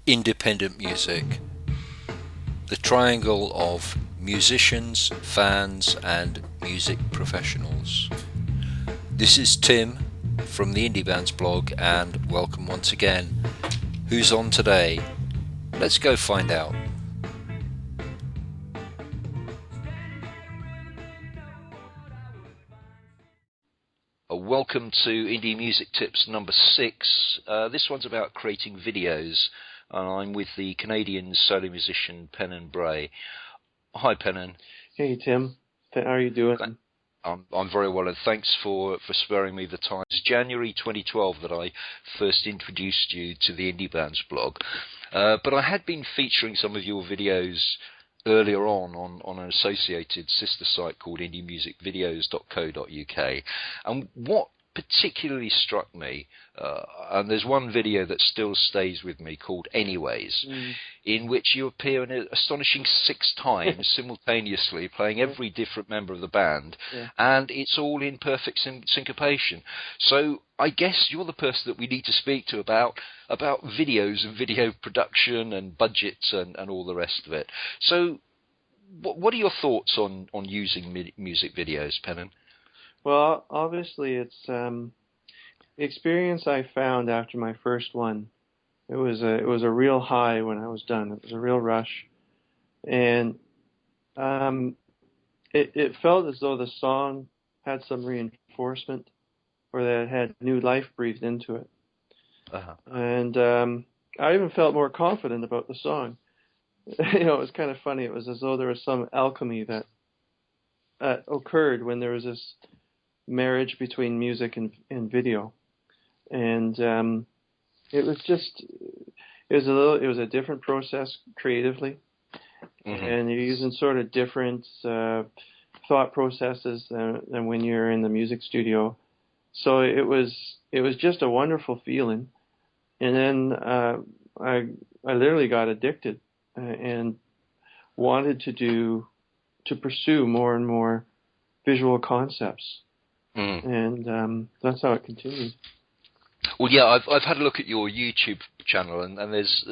Independent music, the triangle of musicians, fans and music professionals. This is Tim from the Indie Bands blog, and welcome once again. Who's on today? Let's go find out. Welcome to Indie Music Tips number 6. This one's about creating videos, and I'm with the Canadian solo musician Pennan Brae. Hi, Pennan. Hey, Tim. How are you doing? I'm very well, and thanks for sparing me the time. It's January 2012 that I first introduced you to the Indie Bands blog, but I had been featuring some of your videos earlier on an associated sister site called indiemusicvideos.co.uk, and what particularly struck me, and there's one video that still stays with me called Anyways, in which you appear an astonishing 6 times simultaneously, playing every different member of the band, and it's all in perfect syncopation. So I guess you're the person that we need to speak to about videos and video production and budgets and all the rest of it. So what are your thoughts on using music videos, Pennan? Well, obviously, it's the experience I found after my first one. It was a real high when I was done. It was a real rush, and it felt as though the song had some reinforcement, or that it had new life breathed into it. And I even felt more confident about the song. It was kind of funny. It was as though there was some alchemy that occurred when there was this marriage between music and video, and it was a different process creatively, and you're using sort of different thought processes than when you're in the music studio. So it was just a wonderful feeling, and then I literally got addicted and wanted to pursue more and more visual concepts. And that's how it continued. Well, yeah, I've had a look at your YouTube channel, and there's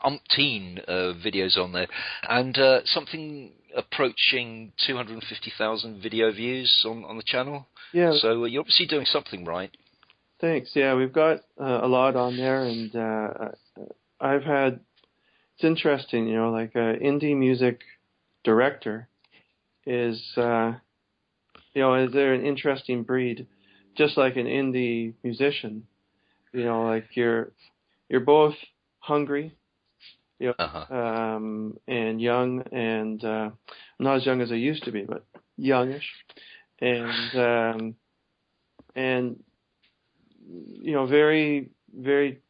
umpteen videos on there, and something approaching 250,000 video views on the channel. Yeah. So you're obviously doing something right. Thanks. Yeah, we've got a lot on there, and I've had. It's interesting, like an indie music director is. They're an interesting breed, just like an indie musician. Like you're both hungry, and young, and not as young as I used to be, but youngish, and very, very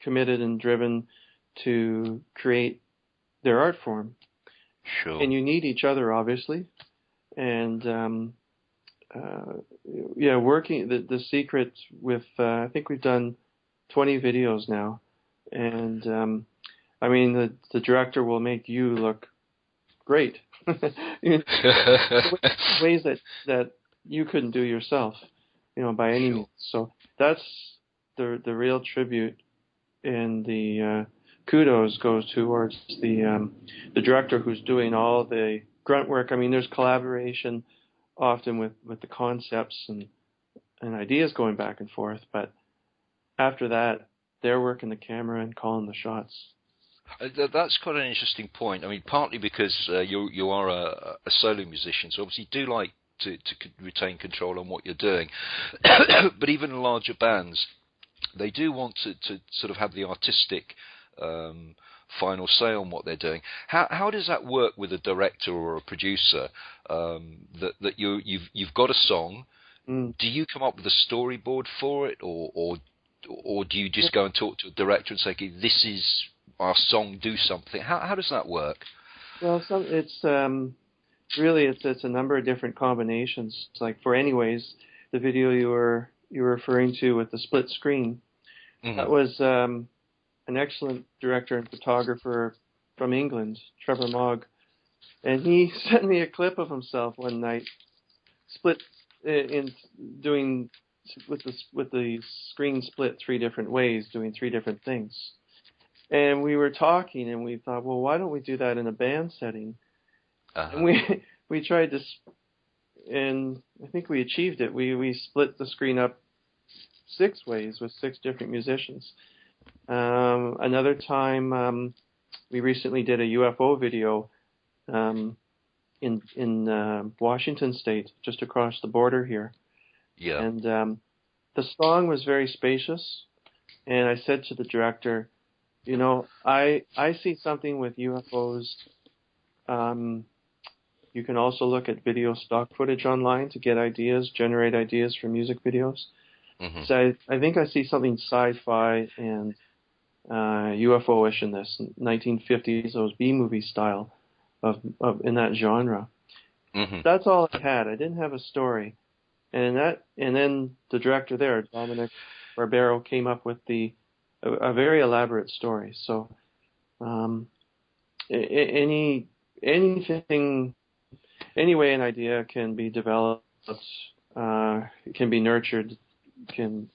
committed and driven to create their art form. Sure. And you need each other, obviously. And working the secret with I think we've done 20 videos now, and the director will make you look great in ways that you couldn't do yourself, by any means. So that's the real tribute, and the kudos goes towards the director who's doing all the grunt work. There's collaboration often with the concepts and ideas going back and forth, but after that, they're working the camera and calling the shots. That's quite an interesting point. Partly because you are a solo musician, so obviously you do like to retain control on what you're doing. But even larger bands, they do want to sort of have the artistic final say on what they're doing. How does that work with a director or a producer? That you've got a song. Do you come up with a storyboard for it, or do you just go and talk to a director and say, okay, this is our song, do something? How does that work? Well, it's a number of different combinations. It's like for Anyways, the video you were referring to with the split screen, that was an excellent director and photographer from England, Trevor Mogg, and he sent me a clip of himself one night, split in doing with the screen split 3 different ways, doing 3 different things, And we were talking, and we thought, well, why don't we do that in a band setting? Uh-huh. And we tried to, and I think we achieved it. We split the screen up 6 ways with 6 different musicians. Another time, we recently did a UFO video in Washington State, just across the border here. Yeah. And the song was very spacious. And I said to the director, you know, I see something with UFOs. You can also look at video stock footage online to get ideas, generate ideas for music videos. Mm-hmm. So I think I see something sci-fi and UFO-ish in this 1950s, those B-movie style of in that genre. Mm-hmm. That's all I had. I didn't have a story, and then the director there, Dominic Barbero, came up with a very elaborate story. So anything, any way an idea can be developed, it can be nurtured, can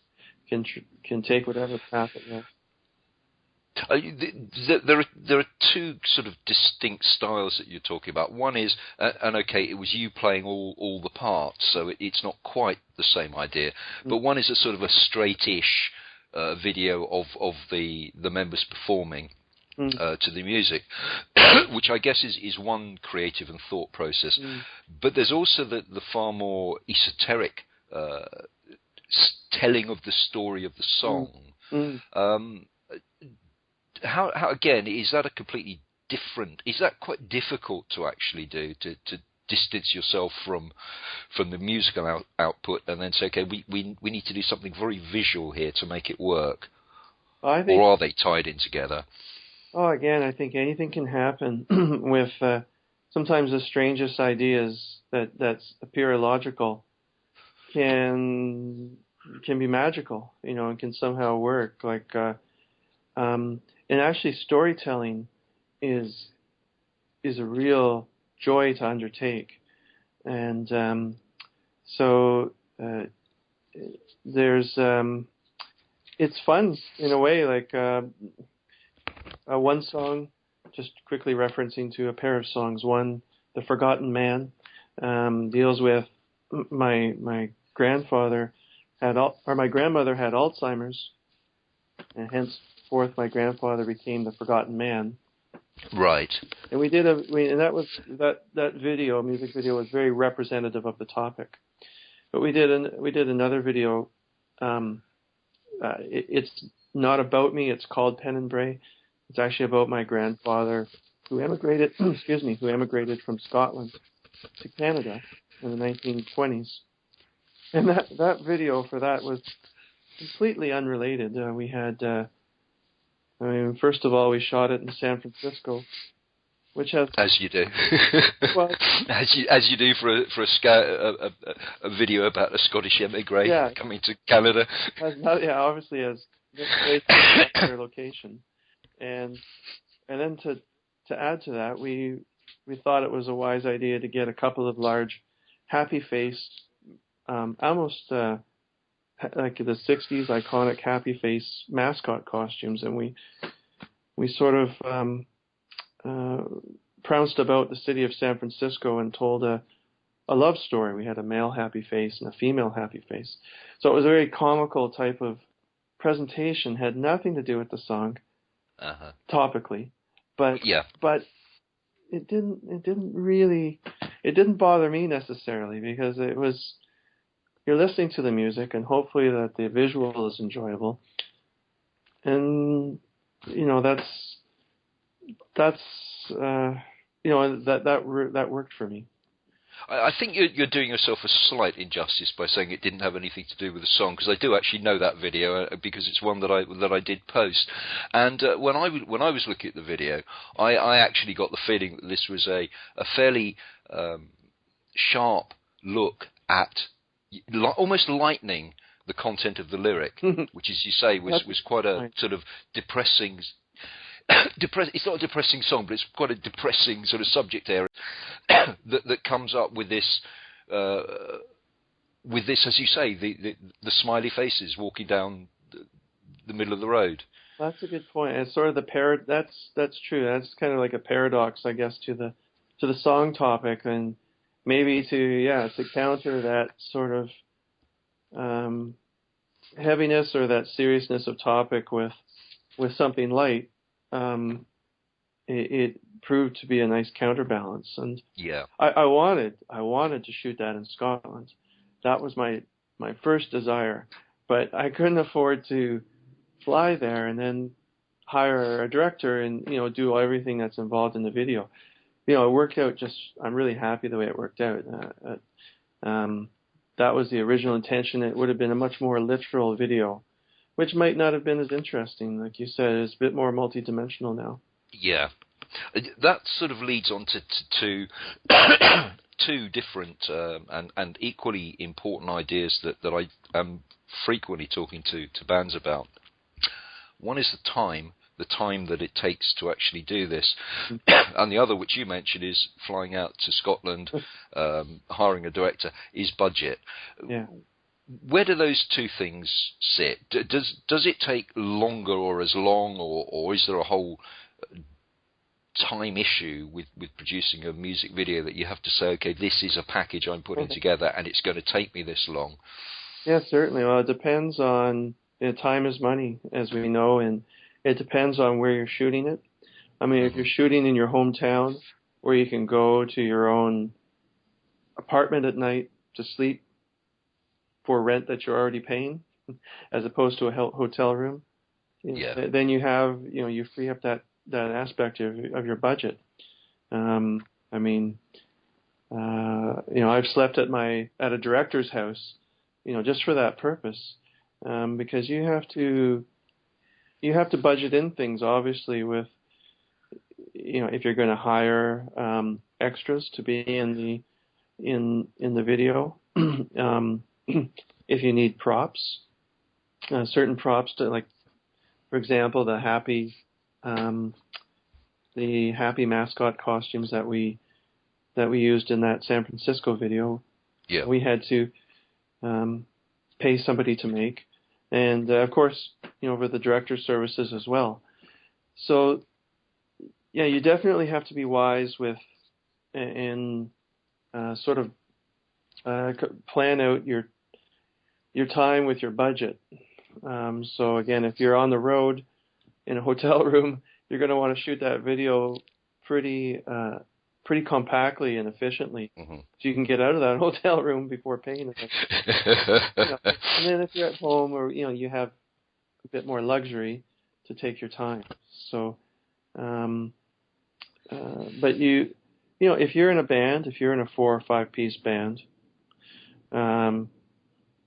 take whatever path it will. There are 2 sort of distinct styles that you're talking about. One is, and okay, it was you playing all the parts, so it's not quite the same idea. But one is a sort of a straight-ish video of the members performing to the music, which I guess is one creative and thought process. But there's also the far more esoteric telling of the story of the song. How again, is that a completely different? Is that quite difficult to actually do, to distance yourself from the musical output and then say, okay, we need to do something very visual here to make it work? Or are they tied in together? Oh, again, I think anything can happen with sometimes the strangest ideas that appear illogical can be magical, you know, and can somehow work. Like, and actually, storytelling is a real joy to undertake, and so there's it's fun in a way. Like one song, just quickly referencing to a pair of songs. One, "The Forgotten Man," deals with my grandfather my grandmother had Alzheimer's, and henceforth my grandfather became the forgotten man. Right. And we did and that was that video, music video, was very representative of the topic. But we did another video. It's not about me. It's called Pennan Brae. It's actually about my grandfather who emigrated. who emigrated from Scotland to Canada in the 1920s. And that video for that was completely unrelated. We had, first of all, we shot it in San Francisco, which has, as you do, well, as you do for a video about a Scottish emigre coming to Canada. Obviously has their location, and then to add to that, we thought it was a wise idea to get a couple of large, happy-faced, almost like the 60s iconic happy face mascot costumes, and we sort of pounced about the city of San Francisco and told a love story. We had a male happy face and a female happy face, so it was a very comical type of presentation. Had nothing to do with the song topically, but it didn't bother me necessarily, because it was, you're listening to the music, and hopefully that the visual is enjoyable, and that worked for me. I think you're doing yourself a slight injustice by saying it didn't have anything to do with the song, because I do actually know that video, because it's one that I did post. And when I was looking at the video, I actually got the feeling that this was a fairly sharp look at almost lightening the content of the lyric, which, as you say, was quite a sort of depressing. It's not a depressing song, but it's quite a depressing sort of subject area that comes up with this, as you say, the smiley faces walking down the middle of the road. That's a good point. It's sort of that's true. That's kind of like a paradox, I guess, to the song topic, and maybe to counter that sort of heaviness or that seriousness of topic with something light. It proved to be a nice counterbalance, and Yeah. I wanted to shoot that in Scotland. That was my first desire, but I couldn't afford to fly there and then hire a director and do everything that's involved in the video. It worked out I'm really happy the way it worked out. That was the original intention. It would have been a much more literal video, which might not have been as interesting. Like you said, it's a bit more multidimensional now. Yeah. That sort of leads on to two different and equally important ideas that I am frequently talking to bands about. One is the time that it takes to actually do this, and the other, which you mentioned, is flying out to Scotland, hiring a director, is budget. Yeah. Where do those two things sit? Does it take longer or as long, or is there a whole time issue with producing a music video that you have to say, okay, this is a package I'm putting together and it's going to take me this long? Yeah, certainly. Well, it depends on time is money, as we know, and it depends on where you're shooting it. I mean, if you're shooting in your hometown, where you can go to your own apartment at night to sleep for rent that you're already paying, as opposed to a hotel room, then you have, you free up that aspect of your budget. I mean, I've slept at a director's house, just for that purpose, because you have to budget in things, obviously, with, if you're going to hire extras to be in the video, if you need props, certain props to, like, for example, the happy mascot costumes that we used in that San Francisco video. Yeah. We had to pay somebody to make, and of course, with the director's services as well. So, yeah, you definitely have to be wise with and sort of plan out your time with your budget. So again, if you're on the road in a hotel room, you're going to want to shoot that video pretty compactly and efficiently, so you can get out of that hotel room before paying it. And then if you're at home, or you have a bit more luxury to take your time. So, but if you're in a band, if you're in a 4 or 5 piece band,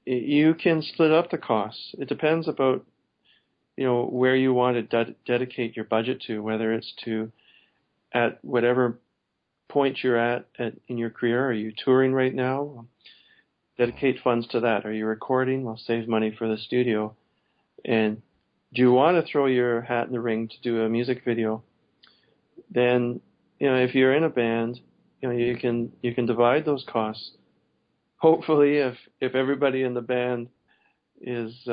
you can split up the costs. It depends about where you want to dedicate your budget to, whether it's at whatever point you're at in your career. Are you touring right now? Dedicate funds to that. Are you recording? Well, save money for the studio. And do you want to throw your hat in the ring to do a music video? Then, if you're in a band, you can divide those costs. Hopefully, if everybody in the band is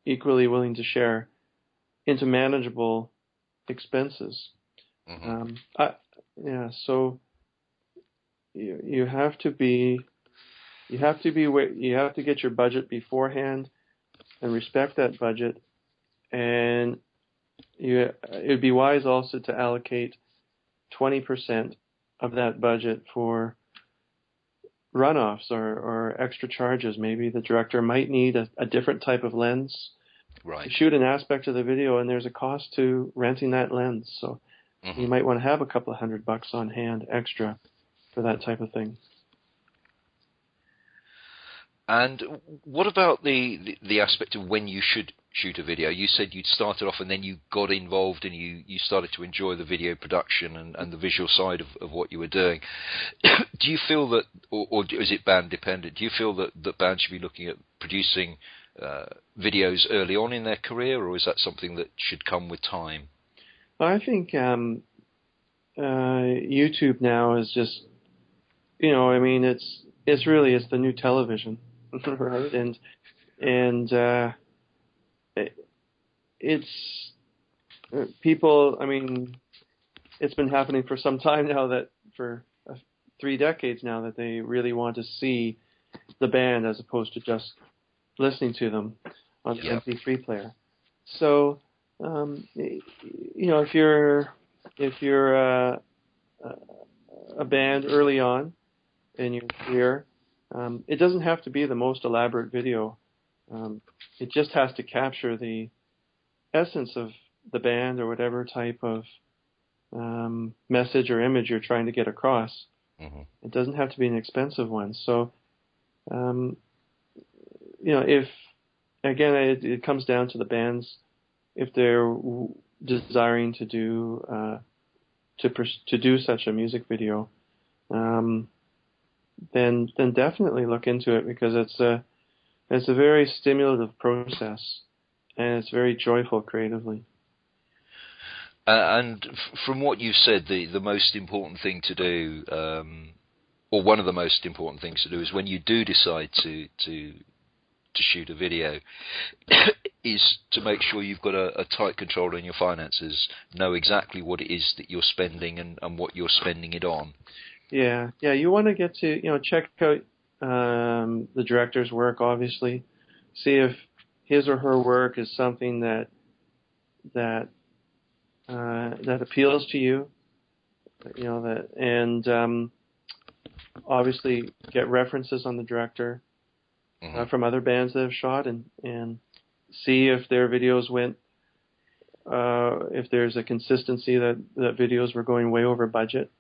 equally willing to share into manageable expenses. So you have to get your budget beforehand and respect that budget, and it'd be wise also to allocate 20% of that budget for runoffs or extra charges. Maybe the director might need a different type of lens to shoot an aspect of the video, and there's a cost to renting that lens. So you might want to have a couple of $100 on hand extra for that type of thing. And what about the aspect of when you should shoot a video? You said you'd started off and then you got involved and you started to enjoy the video production and the visual side of what you were doing. Do you feel that, or is it band dependent, do you feel that bands should be looking at producing videos early on in their career, or is that something that should come with time? I think YouTube now is just, it's really the new television. Right, and it's people. I mean, it's been happening for some time now, that for 3 decades now, that they really want to see the band as opposed to just listening to them on the MP3 player. So, if you're a band early on in your career, it doesn't have to be the most elaborate video. It just has to capture the essence of the band or whatever type of message or image you're trying to get across. Mm-hmm. It doesn't have to be an expensive one. So, if, again, it comes down to the bands, if they're desiring to do to do such a music video, then definitely look into it, because it's a very stimulative process, and it's very joyful creatively. And from what you've said, the most important thing to do, or one of the most important things to do, is when you do decide to shoot a video, is to make sure you've got a tight control on your finances, know exactly what it is that you're spending and what you're spending it on. Yeah. You want to get to check out the director's work, obviously, see if his or her work is something that appeals to you, and obviously get references on the director from other bands that have shot, and see if their videos went, if there's a consistency that videos were going way over budget.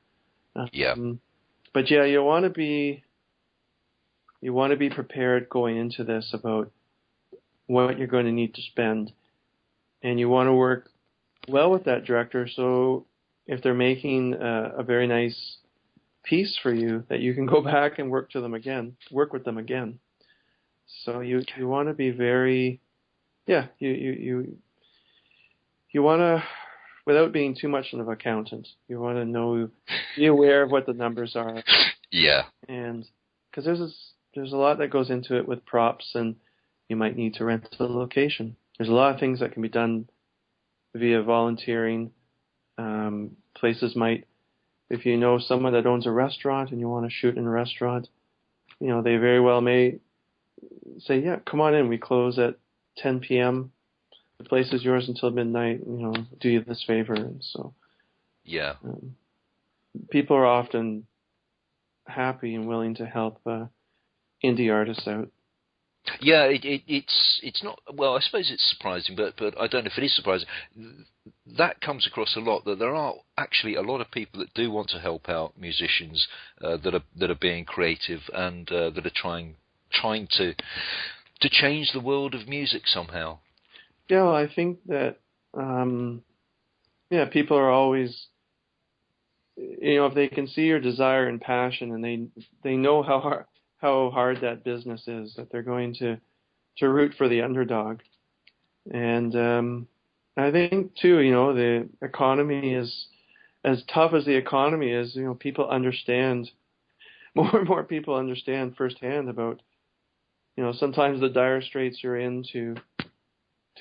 But you want to be prepared going into this about what you're going to need to spend, and you want to work well with that director, so if they're making a very nice piece for you, that you can go back and work with them again. So you want to be very, you want to, without being too much of an accountant, you want to be aware of what the numbers are. Yeah. And because there's a lot that goes into it with props, and you might need to rent a location. There's a lot of things that can be done via volunteering. Places might, if you know someone that owns a restaurant and you want to shoot in a restaurant, they very well may say, yeah, come on in, we close at 10 p.m. The place is yours until midnight, do you this favor. And so people are often happy and willing to help indie artists out. Yeah, it's not, well, I suppose it's surprising, but I don't know if it is surprising. That comes across a lot, that there are actually a lot of people that do want to help out musicians that are being creative, and that are trying to change the world of music somehow. Yeah, well, I think that people are always, if they can see your desire and passion, and they know how hard that business is, that they're going to root for the underdog. And I think too, the economy is, as tough as the economy is, people understand, more and more people understand firsthand about, sometimes the dire straits you're in to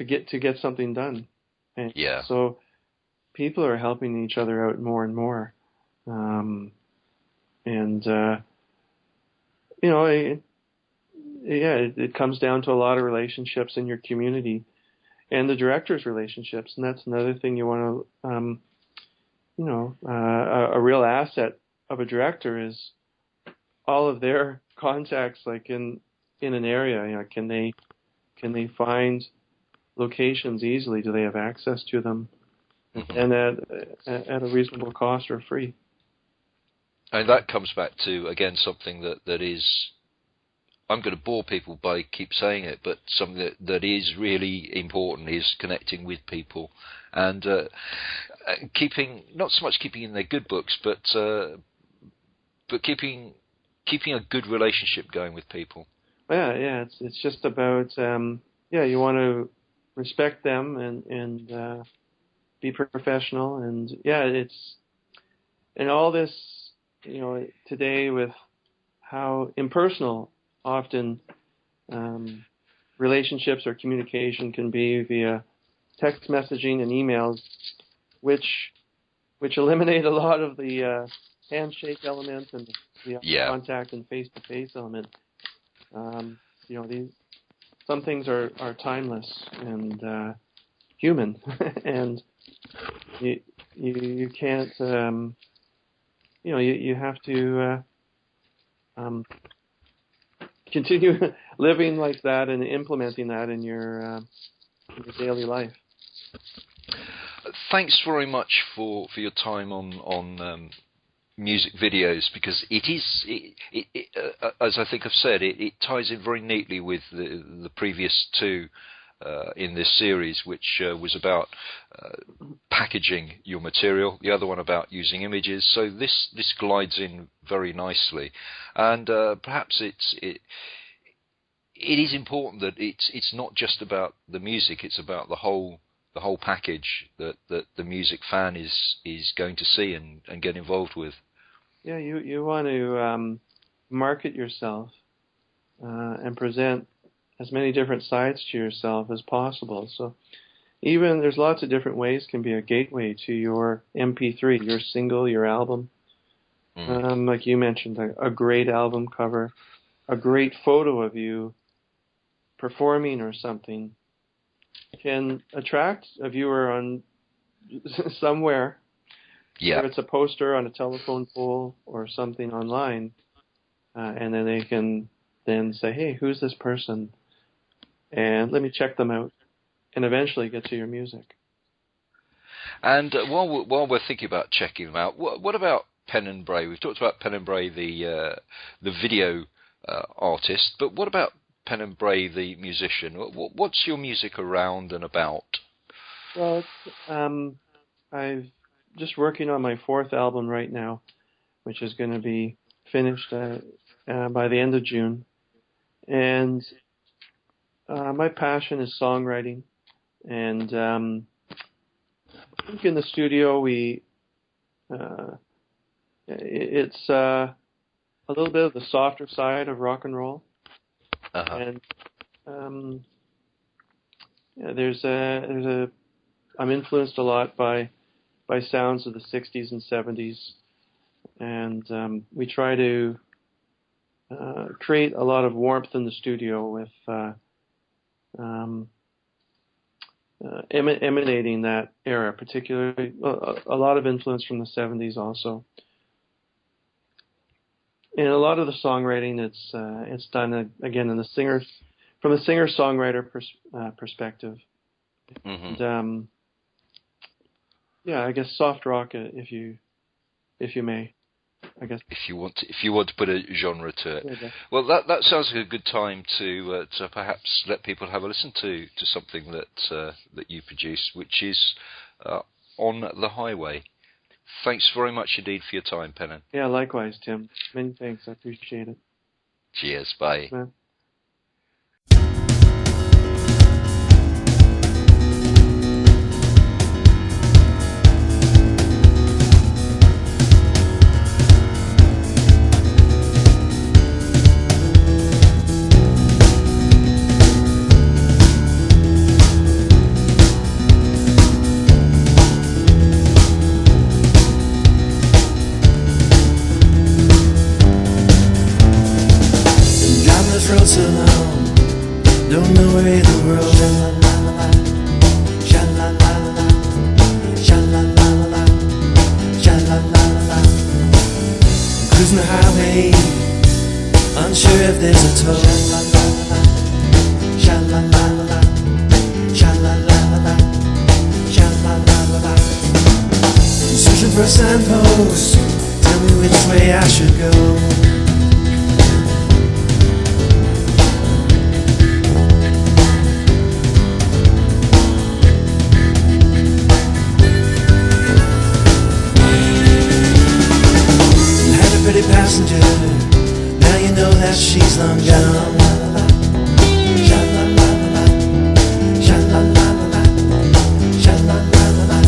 get something done. And so people are helping each other out more and more. It comes down to a lot of relationships in your community, and the director's relationships, and that's another thing you want to, a real asset of a director is all of their contacts, like in an area. Can they find locations easily? Do they have access to them, and at a reasonable cost or free? And that comes back to, again, something that is, I'm going to bore people by keep saying it, but something that is really important is connecting with people, and keeping, not so much keeping in their good books, but keeping a good relationship going with people. It's just about you want to respect them and be professional, and it's, and all this, today, with how impersonal often relationships or communication can be via text messaging and emails, which eliminate a lot of the handshake element and the contact and face-to-face element. Some things are timeless and human, and you can't. You have to continue living like that and implementing that in your daily life. Thanks very much for your time on music videos, because as I think I've said, it ties in very neatly with the previous two in this series, which was about packaging your material, the other one about using images. So this glides in very nicely, and perhaps it is important that it's not just about the music; it's about the whole package that the music fan is going to see and get involved with. Yeah, you want to market yourself and present as many different sides to yourself as possible. So even there's lots of different ways can be a gateway to your MP3, your single, your album. Like you mentioned, a great album cover, a great photo of you performing or something can attract a viewer on somewhere. Yeah. Whether it's a poster on a telephone pole or something online, and then they can then say, hey, who's this person? And let me check them out, and eventually get to your music. And while we're thinking about checking them out, what about Pennan Brae? We've talked about Pennan Brae, the video artist, but what about Pennan Brae, the musician? What's your music around and about? Well, I'm just working on my 4th album right now, which is going to be finished by the end of June. And my passion is songwriting. And I think in the studio it's a little bit of the softer side of rock and roll. And I'm influenced a lot by sounds of the 60s and 70s, and we try to create a lot of warmth in the studio with emanating that era, particularly a lot of influence from the 70s also. And a lot of the songwriting, it's done again from the singer-songwriter perspective. And, I guess soft rock, if you may, I guess. If you want to put a genre to it. Yeah. Well, that sounds like a good time to perhaps let people have a listen to something that you produce, which is On the Highway. Thanks very much indeed for your time, Pennan. Yeah, likewise, Tim. Many thanks. I appreciate it. Cheers. Bye. Man. Road so long, don't know where in the world. Sha la la la, sha la la la, sha la la la. Cruising the highway, unsure if there's a toll. Sha la la la, sha la la la, sha la la la. Searching for a signpost, tell me which way I should go. Pretty passenger, now you know that she's long gone. Sha la la la, sha la la la, sha la la la.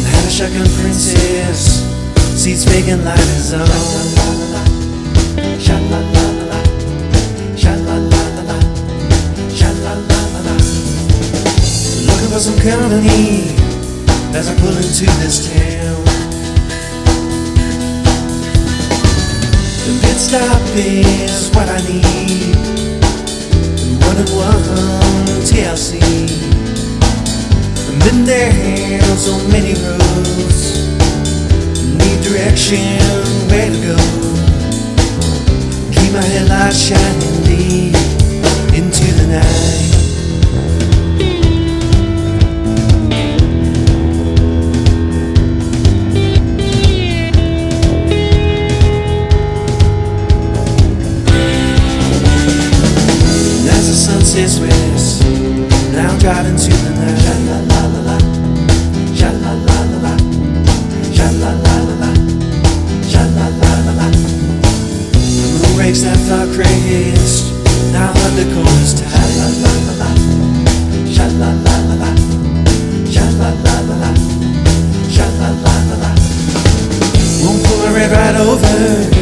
Had a shotgun princess, seats vacant, light is on. Sha la la la, sha la la la, sha la la la. Looking for company as I pull into this town. The pit stop is what I need. One TLC. I've been down so many roads, need direction, where to go. Keep my headlights shining deep into the night. Sunset's west, now driving to the night. Sha la la la la, sha la la la la, sha la la la la, sha la la la la. The moon breaks that far crest, now undercover's tight. Sha la la la la, sha la la la la, sha la la la la, sha la la la la. Won't pull a red right over.